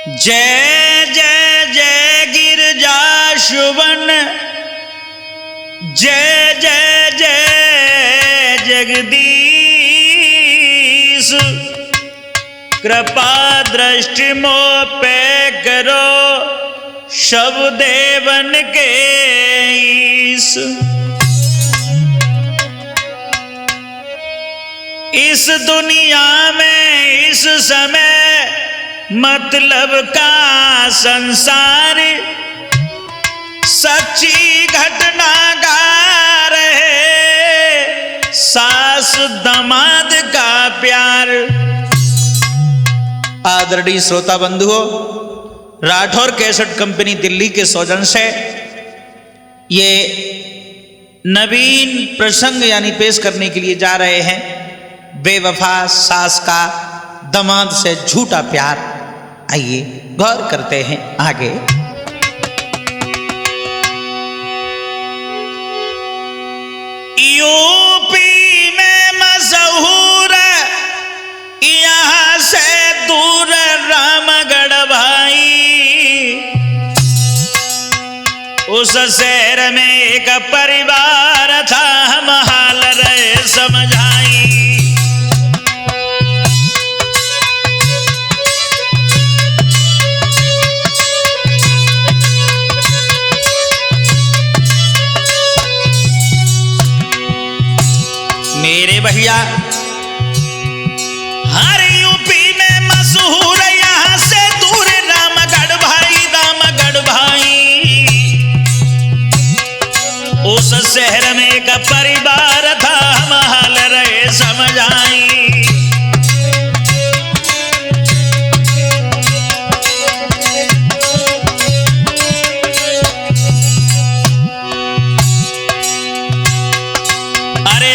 जय जय जय गिरजा सुवन, जय जय जय जगदीश, कृपा दृष्टि मोह पे करो सब देवन के ईश। इस दुनिया में इस समय मतलब का संसार सच्ची घटना गा रहे, सास दामाद का प्यार। आदरणीय श्रोता बंधुओं, राठौर कैसेट कंपनी दिल्ली के सौजन से ये नवीन प्रसंग यानी पेश करने के लिए जा रहे हैं। बेवफा सास का दामाद से झूठा प्यार। आइए गौर करते हैं आगे। यूपी में मशहूर यहाँ से दूर रामगढ़ भाई, उस शहर में एक परिवार था, हम हाल रहे समझाई। मेरे भैया हर यूपी में मशहूर यहाँ से दूर रामगढ़ भाई, रामगढ़ भाई। उस शहर में एक परिवार था, हम हाल रहे समझाई।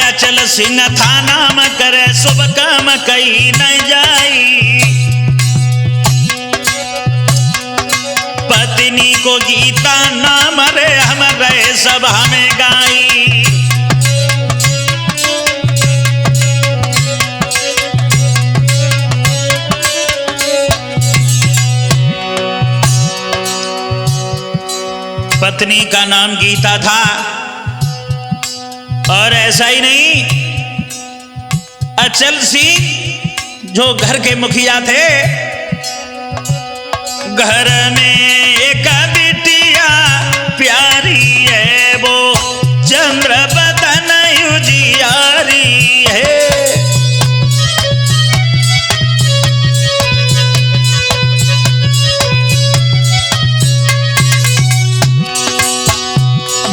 अचल सिंह था नाम, करे शुभ काम कही न जाई। पत्नी को गीता नाम रे हम रहे सभा में गाई। पत्नी का नाम गीता था, और ऐसा ही नहीं, अचल सिंह जो घर के मुखिया थे, घर में एक बिटिया प्यारी है, वो चंद्र बदन उजियारी है।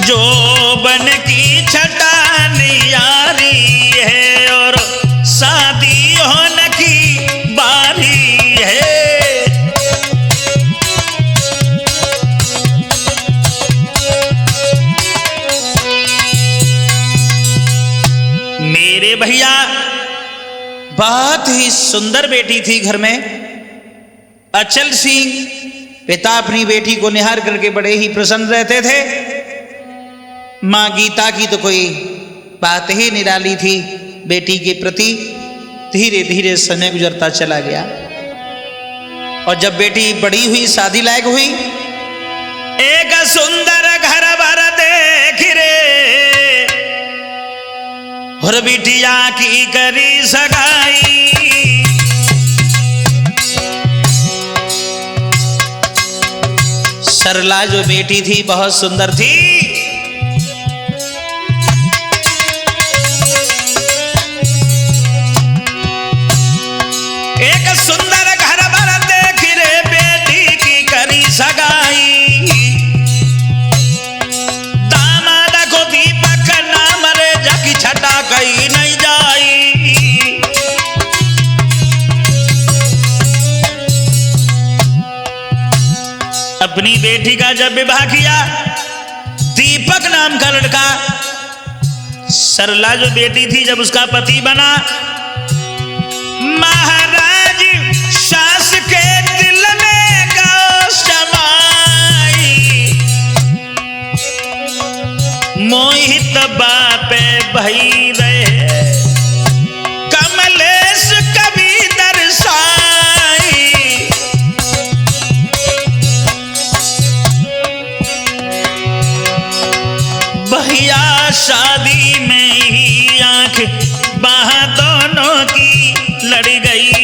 जो बन की छटा यारी है और शादी होने की बारी है। मेरे भैया बहुत ही सुंदर बेटी थी घर में। अचल सिंह पिता अपनी बेटी को निहार करके बड़े ही प्रसन्न रहते थे। मां गीता की तो कोई बात ही निराली थी बेटी के प्रति। धीरे धीरे समय गुजरता चला गया, और जब बेटी बड़ी हुई, शादी लायक हुई, एक सुंदर घर भर देख रे, और बिटिया की करी सगाई। सरला जो बेटी थी बहुत सुंदर थी। एक सुंदर घर भर देख रे, बेटी की करी सगाई। दामाद को दीपक नाम रे, जाकी छटा कहीं नहीं जाई। अपनी बेटी का जब विवाह किया, दीपक नाम का लड़का, सरला जो बेटी थी जब उसका पति बना, महाराज सास के दिल में गौ समाई। मोहित बापे भई रहे, कमलेश कभी दर्शाई।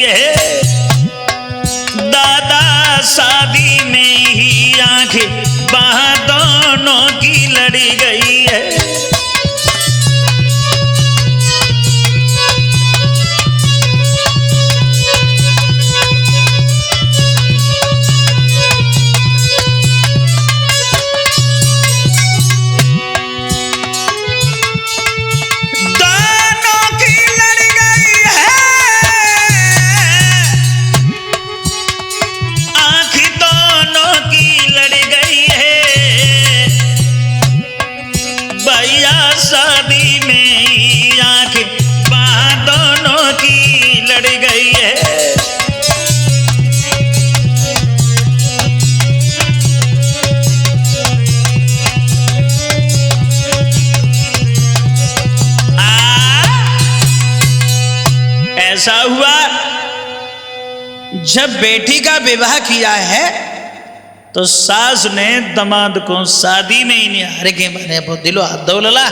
गई है। दादा शादी में ही आंखें बाह दोनों की लड़ी गई है। ऐसा हुआ जब बेटी का विवाह किया है तो सास ने दामाद को शादी में ही निहार के बने दिलो हाथ दौलला।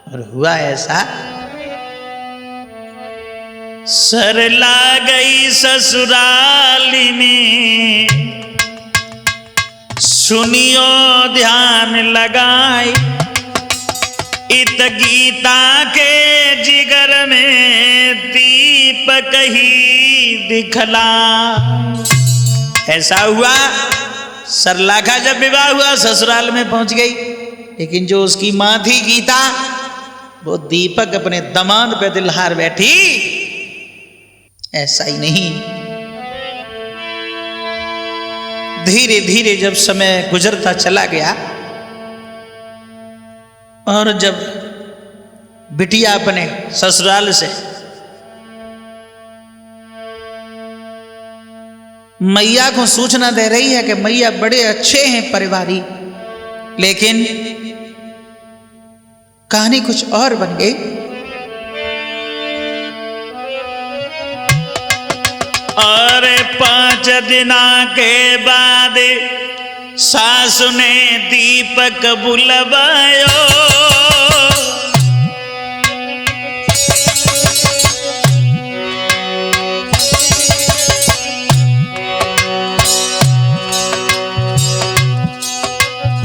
और हुआ ऐसा, सरला गई ससुराली में, सुनियो ध्यान लगाई, इत गीता के जिगर में दीपक ही दिखला। ऐसा हुआ सरला का जब विवाह हुआ ससुराल में पहुंच गई, लेकिन जो उसकी मां थी गीता, वो दीपक अपने दामाद पे दिलहार बैठी। ऐसा ही नहीं, धीरे धीरे जब समय गुजरता चला गया और जब बिटिया अपने ससुराल से मैया को सूचना दे रही है कि मैया बड़े अच्छे हैं परिवारी, लेकिन कहानी कुछ और बन गई। और 5 दिना के बाद सासु ने दीपक बुलवायो,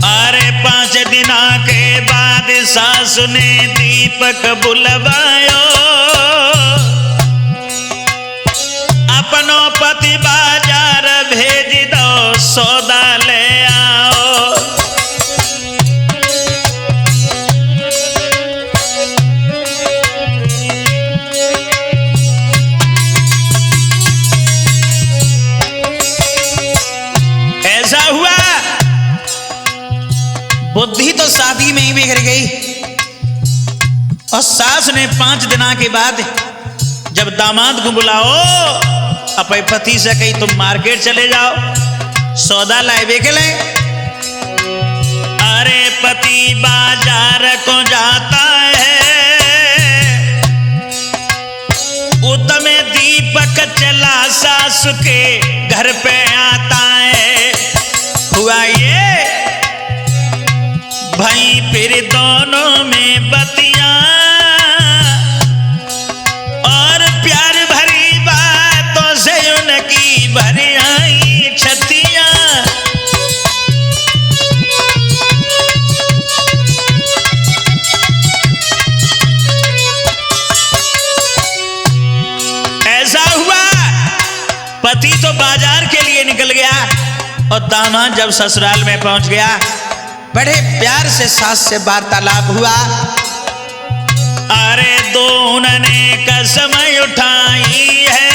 अरे 5 दिना के बाद सासु ने दीपक बुलवायो, अपनो पति बाजार भेज दो सौदा ले आओ। ऐसा हुआ, बुद्धि तो शादी में ही बिगड़ गई। और सास ने 5 दिना के बाद जब दामाद को बुलाओ, अपने पति से कही तुम मार्केट चले जाओ, सौदा लाए के ले। अरे पति बाजार को जाता है, उतमे दीपक चला सास के घर पे आता है। हुआ ये भाई फिर दोनों में बतिया, और प्यार भरी बातों से उनकी भरी आई छतियां। ऐसा हुआ, पति तो बाजार के लिए निकल गया और दामाद जब ससुराल में पहुंच गया, बड़े प्यार से सास से वार्तालाप हुआ। अरे दोनों ने कसम उठाई है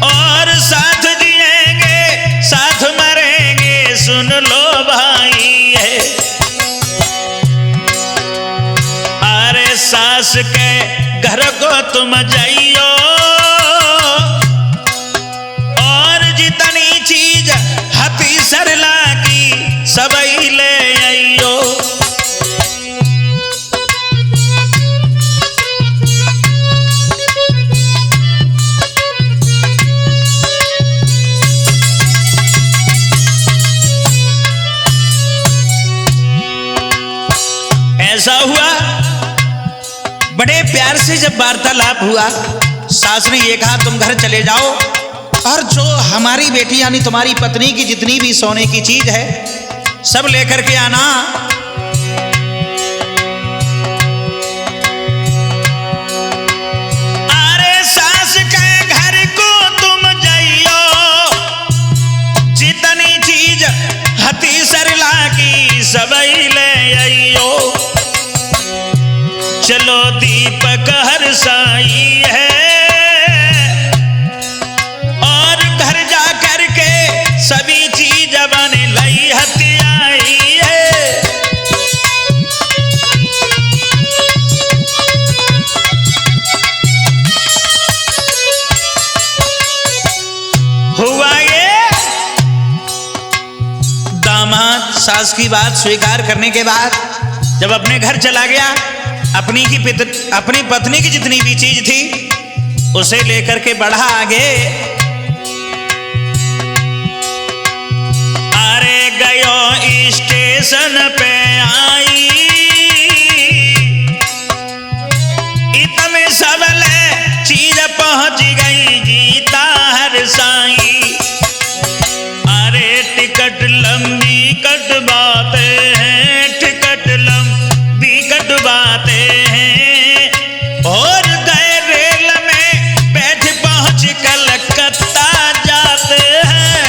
और साथ जिएंगे साथ मरेंगे, सुन लो भाई है। अरे सास के घर को तुम जाइयो और जितनी चीज हती सरला की सबई ले आइयो। ऐसा हुआ, बड़े प्यार प्यार से जब वार्तालाप हुआ, सास ने ये कहा तुम घर चले जाओ और जो हमारी बेटी यानी तुम्हारी पत्नी की जितनी भी सोने की चीज है सब लेकर के आना। अरे सास के घर को तुम जाइयो, जितनी चीज हती सरला की सबई ले आइयो। चलो दीपक हर साई है और घर जा करके सभी चीज बन लई हती आई है। हुआ ये, दामाद सास की बात स्वीकार करने के बाद जब अपने घर चला गया, अपनी पत्नी की जितनी भी चीज थी उसे लेकर के बढ़ा आगे। अरे गयो स्टेशन पे आई, इतने सबले चीज पहुंच गई जीता हर साई। अरे टिकट लंबी कटवाते हैं, टिकट लंबी कटवाते हैं और गए रेल में बैठ पहुंच कलकत्ता जाते हैं।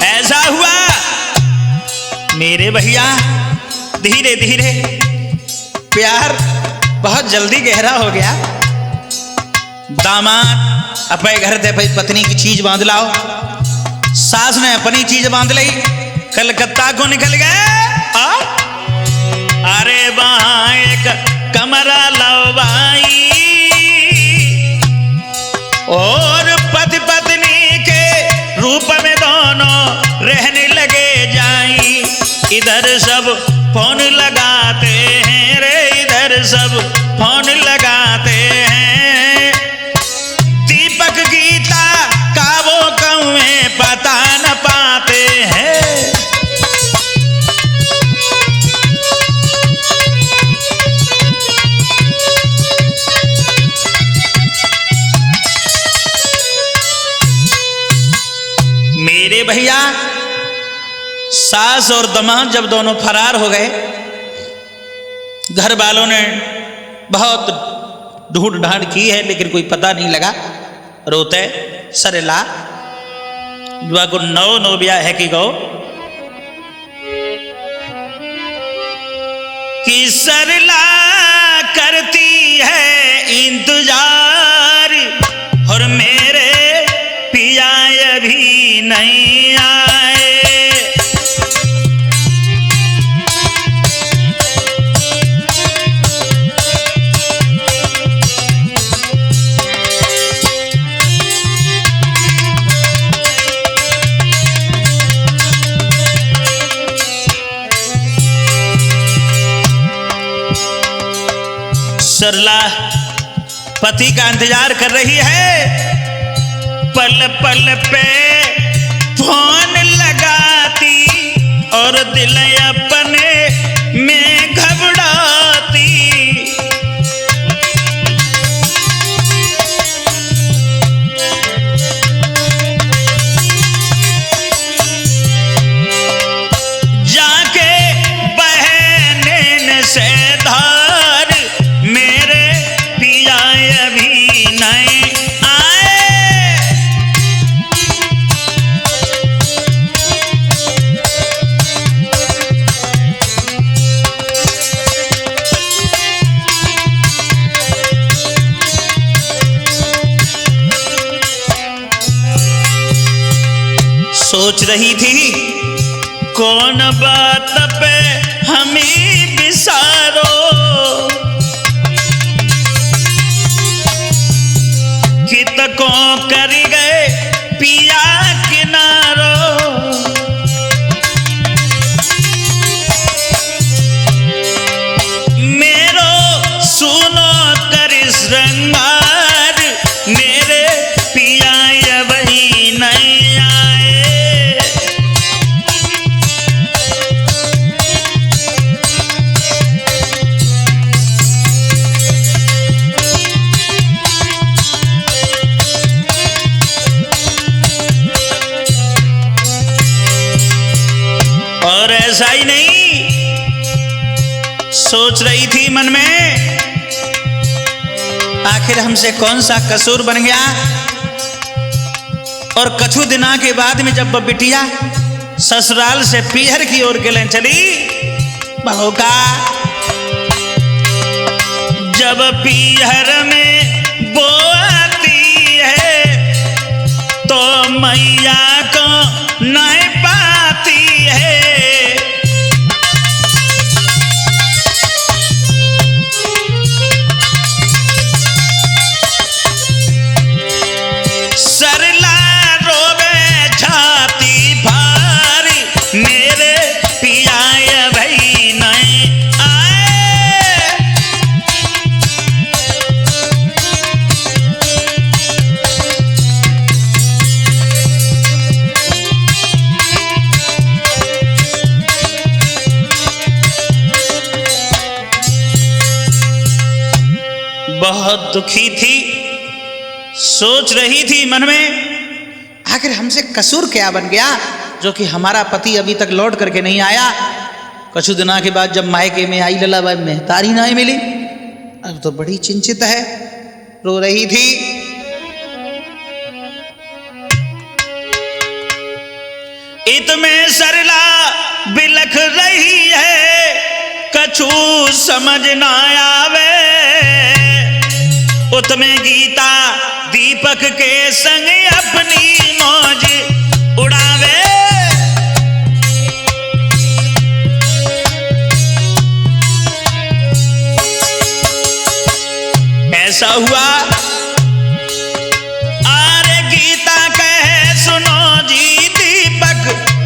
ऐसा हुआ मेरे भैया, धीरे धीरे प्यार बहुत जल्दी गहरा हो गया। दामाद अपने घर से अपनी पत्नी की चीज बांध लाओ, सास ने अपनी चीज बांध ली, कलकत्ता को निकल गए। अरे वहां एक कमरा लवाई और पति पत्नी के रूप में दोनों रहने लगे जाई। इधर सब फोन लगाते हैं रे, इधर सब फोन लगाते हैं। दीपक गीता का वो कौए पता न पाते हैं। मेरे भैया, सास और दामाद जब दोनों फरार हो गए, घर वालों ने बहुत ढूंढ ढांड की है लेकिन कोई पता नहीं लगा। रोते सरला जुआ को नो ब्याह है कि गो कि सरला करती है इंतजार और मेरे पिया अभी नहीं आए। सरला पति का इंतजार कर रही है, पल पल पे फोन लगाती और दिल अपने में घबराती। जाके बहने से धार मेरे पिया अभी नहीं आए। सोच रही थी कौन बात पे हमें बिसारो, कितकों कर गए पिया किनारो। मेरो सुनो कर श्रृंगार मेरे और ऐसा ही नहीं, सोच रही थी मन में, आखिर हमसे कौन सा कसूर बन गया। और कछु दिना के बाद में जब बिटिया ससुराल से पीहर की ओर के ले चली, बहू का जब पीहर में वो आती है तो मैया को नहीं पाती है। सरला रोवे छाती भारी, मेरे पिया भाई नहीं आए। बहुत दुखी थी, सोच रही थी मन में, आखिर हमसे कसूर क्या बन गया जो कि हमारा पति अभी तक लौट करके नहीं आया। कुछ दिनों के बाद जब मायके में आई ललाबाई मेहतारी नहीं मिली, अब तो बड़ी चिंतित है, रो रही थी। इत में सरला बिलख रही है, कछु समझ ना आवे। उत में गीता दीपक के संग अपनी मौज उड़ावे। ऐसा हुआ, अरे गीता कहे सुनो जी दीपक,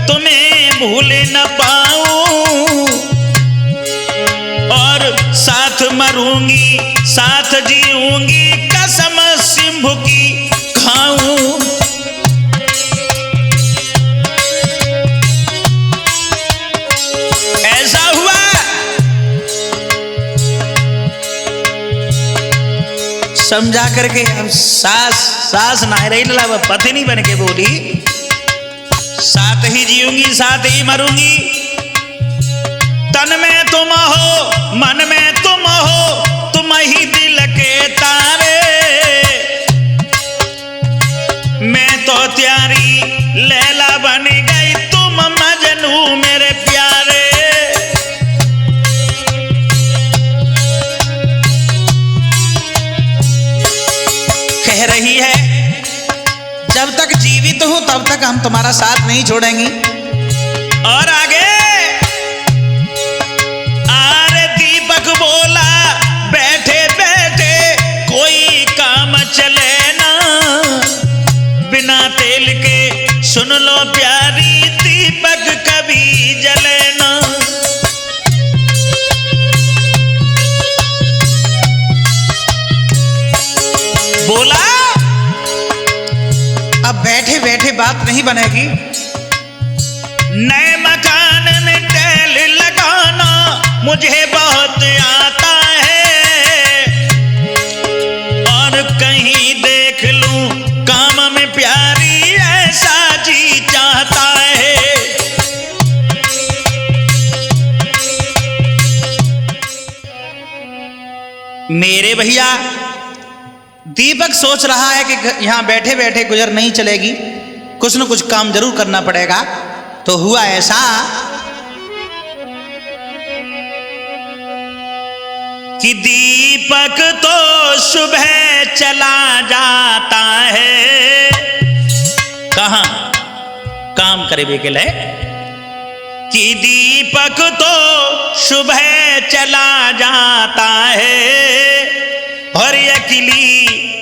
तुम्हें भूल न पाऊं, और साथ मरूंगी साथ जीऊंगी, कसम सिंभु की खाऊं। ऐसा हुआ, समझा करके अब सास ना रही लला, पति नहीं बन के बोली, साथ ही जीऊंगी साथ ही मरूंगी। तन में तुम हो मन में तुम हो, तुम ही दिल के तारे। मैं तो त्यारी लैला बन गई, तुम मजनू मेरे प्यारे। कह रही है जब तक जीवित हूं तब तक हम तुम्हारा साथ नहीं छोड़ेंगी। और आगे बोला, बैठे बैठे कोई काम चले ना, बिना तेल के सुन लो प्यारी, दीपक कभी जले ना। बोला अब बैठे बैठे बात नहीं बनेगी, नए मकान में तेल लगाना मुझे बहुत आता है, और कहीं देख लूं काम में प्यारी, ऐसा जी चाहता है। मेरे भैया दीपक सोच रहा है कि यहां बैठे बैठे गुजर नहीं चलेगी, कुछ न कुछ काम जरूर करना पड़ेगा। तो हुआ ऐसा कि दीपक तो सुबह चला जाता है, कहां काम करे बेकेल है, कि दीपक तो सुबह चला जाता है, और अकेली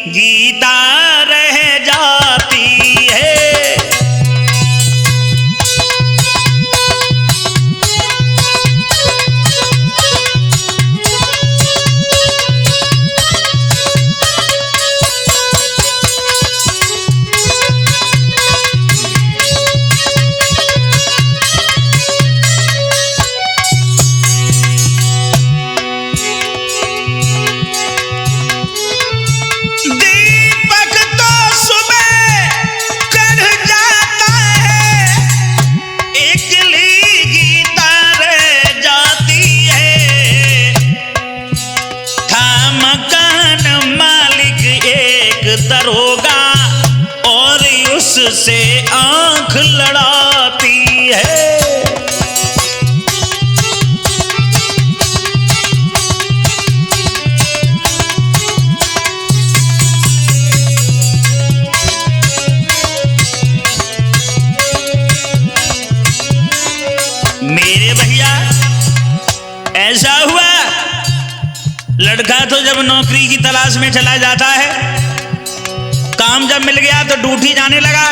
गीता रह जाती है। आंख लड़ाती है। मेरे भैया ऐसा हुआ, लड़का तो जब नौकरी की तलाश में चला जाता है, काम जब मिल गया तो ड्यूटी जाने लगा,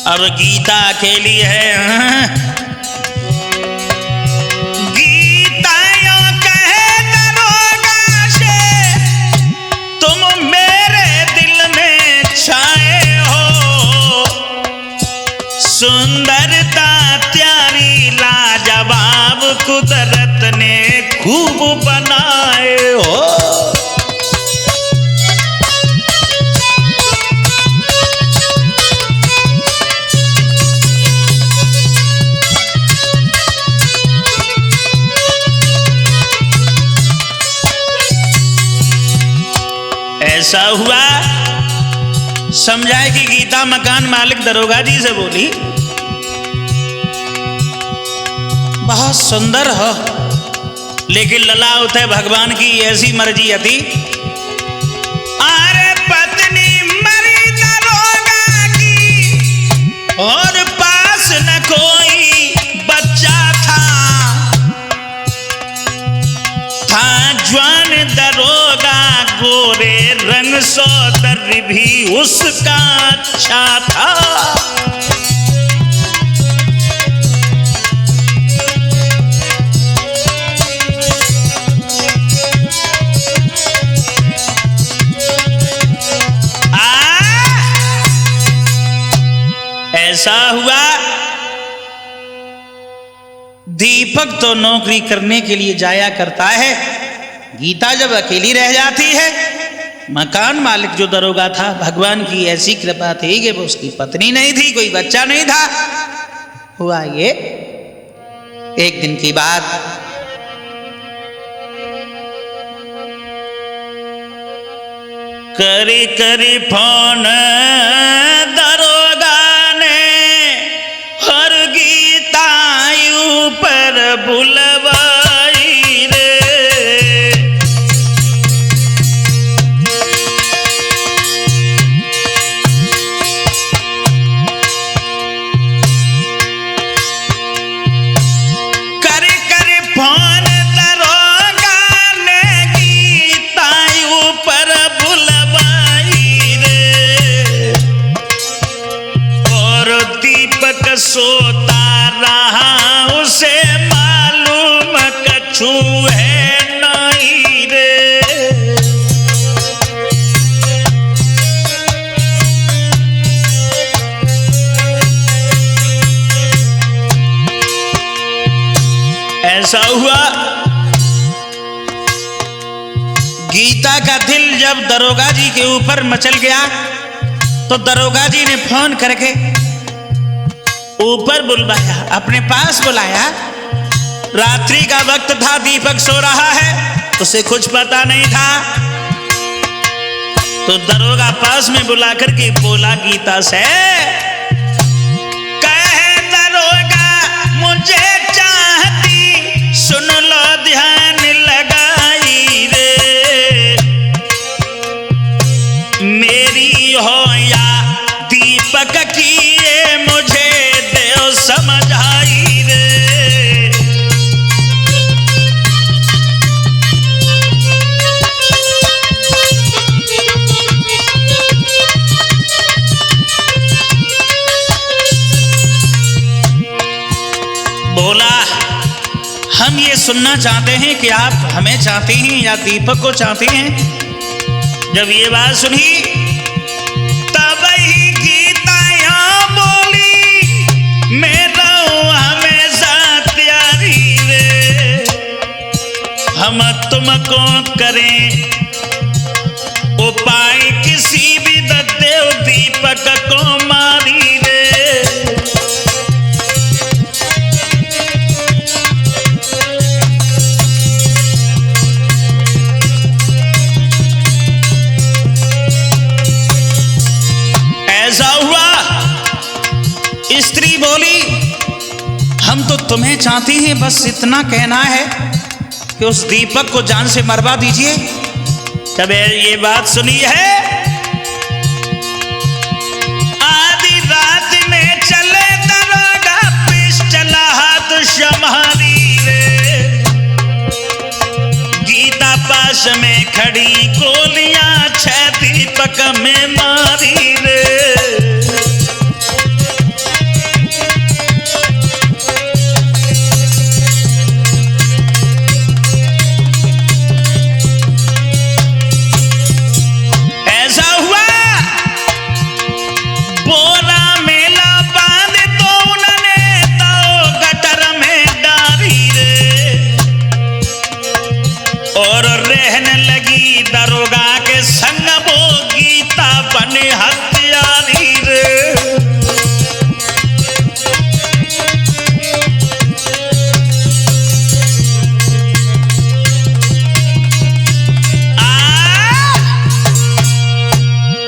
और गीता अकेली है। गीता यूं कहे दरोगा से, तुम मेरे दिल में छाए हो, सुंदरता त्यारी लाजवाब कुदरत ने खूब बनाए हो। ऐसा हुआ, समझाए कि गीता मकान मालिक दरोगा जी से बोली, बहुत सुंदर हो, लेकिन लला उठे भगवान की ऐसी मर्जी थी। अरे पत्नी मरी दरोगा की और पास न कोई बच्चा था जवान दरोगा, गोरे रंग सौंदर्य भी उसका अच्छा था। ऐसा हुआ, दीपक तो नौकरी करने के लिए जाया करता है, गीता जब अकेली रह जाती है, मकान मालिक जो दरोगा था, भगवान की ऐसी कृपा थी कि वो उसकी पत्नी नहीं थी, कोई बच्चा नहीं था। हुआ ये, एक दिन की बात, करी करी फोन दरोगा ने, हर गीता ऊपर बुलवाई रे। करी करी फोन दरोगा ने, गीता ऊपर बुलवाई रे, और दीपक सोता रहा, उसे मालूम कछु है नहीं रे। ऐसा हुआ, गीता का दिल जब दरोगा जी के ऊपर मचल गया, तो दरोगा जी ने फोन करके ऊपर बुलवाया, अपने पास बुलाया। रात्रि का वक्त था, दीपक सो रहा है, उसे कुछ पता नहीं था, तो दरोगा पास में बुलाकर के बोला गीता से, कहे दरोगा मुझे चाहती, सुन लो ध्यान लगाई रे, मेरी हो या दीपक की, ये मुझे देव समझाई रे। बोला, हम ये सुनना चाहते हैं कि आप हमें चाहते हैं या दीपक को चाहते हैं। जब ये बात सुनी, तब ही गीता यहाँ बोली, मेरा हमेशा त्यारी रे, हम तुमको करें उपाय, किसी भी देव दीपक को मारी रे। ऐसा हुआ, तुम्हें चाहती हैं, बस इतना कहना है कि उस दीपक को जान से मरवा दीजिए। तब ये बात सुनी है, आधी रात में चले दरोगा पिस्टल हाथ संभाली रे, गीता पास में खड़ी गोलियां 6 दीपक में मारी रे।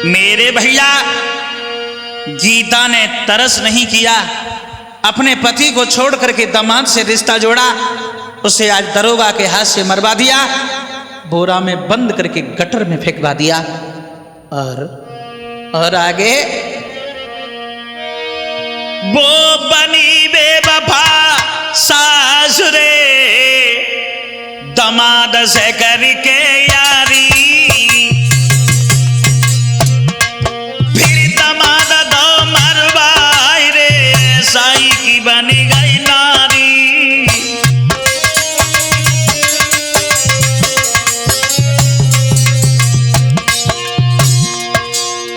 मेरे भैया गीता ने तरस नहीं किया, अपने पति को छोड़ करके दामाद से रिश्ता जोड़ा, उसे आज दरोगा के हाथ से मरवा दिया, बोरा में बंद करके गटर में फेंकवा दिया। और आगे वो बनी बेवफा सासुरे, दामाद से करके यारी, साई की बनी गई नारी।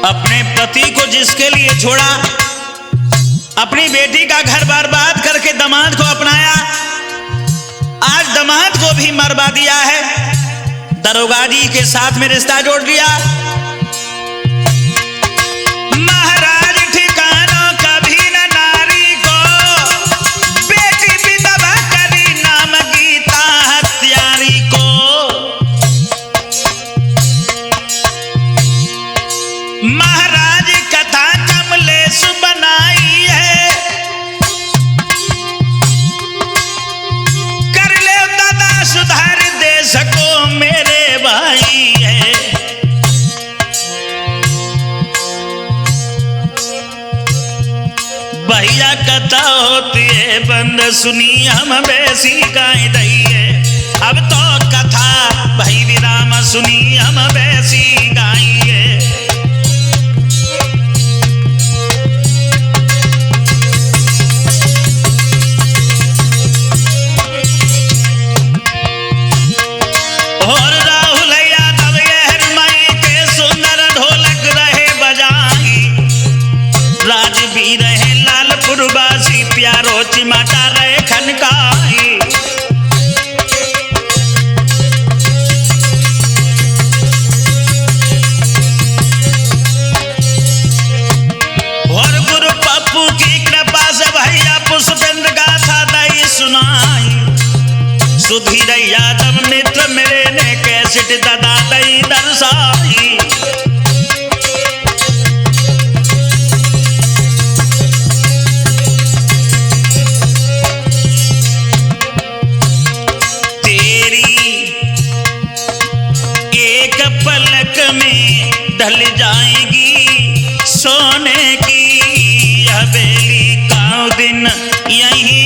अपने पति को जिसके लिए छोड़ा, अपनी बेटी का घर बर्बाद करके दामाद को अपनाया, आज दामाद को भी मरवा दिया है, दरोगा जी के साथ में रिश्ता जोड़ दिया। महाराज कथा कमलेश बनाई है, कर ले दादा सुधार देश को मेरे भाई है। भैया कथा होती है बंद, सुनी हम बेसी गाय दई है। अब तो कथा भाई विराम सुनी हम बेसी गाई है। प्यारो चिमाटा रहे खनकाई, और गुरु पप्पू की कृपा से भैया पुष्पेंद्र गाथा दई सुनाई। सुधीर यादव मित्र मेरे ने कैसेट दादा दई दर्शाई। पलक में ढल जाएगी सोने की हवेली का दिन यही